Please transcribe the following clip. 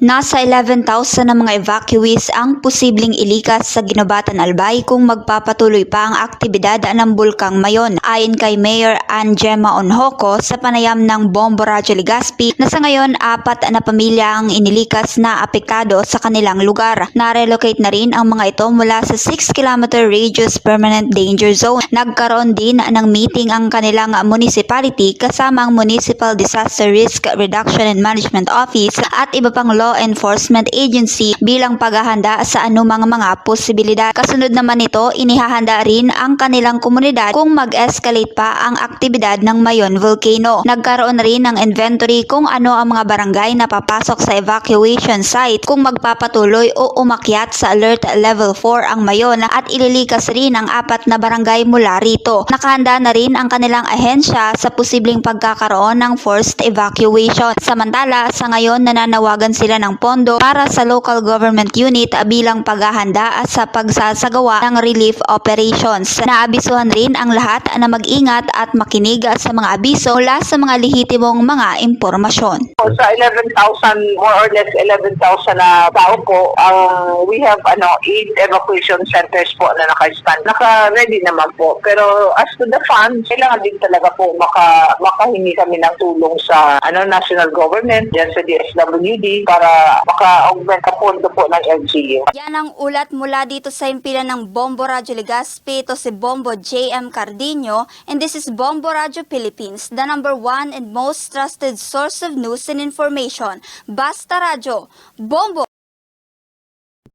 Nasa 11,000 na mga evacuees ang posibleng ilikas sa Ginobatan Albay kung magpapatuloy pa ang aktibidad ng Bulkang Mayon. Ayon kay Mayor Ann Gemma Onhoco sa panayam ng Bombo Radyo Legazpi na sa ngayon 4 na pamilya ang inilikas na apektado sa kanilang lugar. Na-relocate na rin ang mga ito mula sa 6-kilometer radius permanent danger zone. Nagkaroon din ng meeting ang kanilang municipality kasama ang Municipal Disaster Risk Reduction and Management Office at iba pang law enforcement agency bilang paghahanda sa anumang mga posibilidad. Kasunod naman nito, inihahanda rin ang kanilang komunidad kung mag-escalate pa ang aktibidad ng Mayon Volcano. Nagkaroon rin ng inventory kung ano ang mga barangay na papasok sa evacuation site kung magpapatuloy o umakyat sa alert level 4 ang Mayon at ililikas rin ang 4 na barangay mula rito. Nakahanda na rin ang kanilang ahensya sa posibleng pagkakaroon ng forced evacuation. Samantala, sa ngayon nananawagan sila ng pondo para sa local government unit bilang paghahanda at sa pagsasagawa ng relief operations. Naabisuhan rin ang lahat na mag-ingat at makinig sa mga abiso mula sa mga lehitimong mga impormasyon. Sa 11,000, more or less 11,000 na tao po, we have 8 evacuation centers po na naka-stand. Naka-ready naman po. Pero as to the funds, kailangan din talaga po makahingi kami ng tulong sa national government, yan sa DSWD, para maka-augment ang pondo po ng LGU. Yan ang ulat mula dito sa himpilan ng Bombo Radyo Legazpi. Ito si Bombo J.M. Cardino and this is Bombo Radyo Philippines, the #1 and most trusted source of news and information. Basta Radyo, Bombo!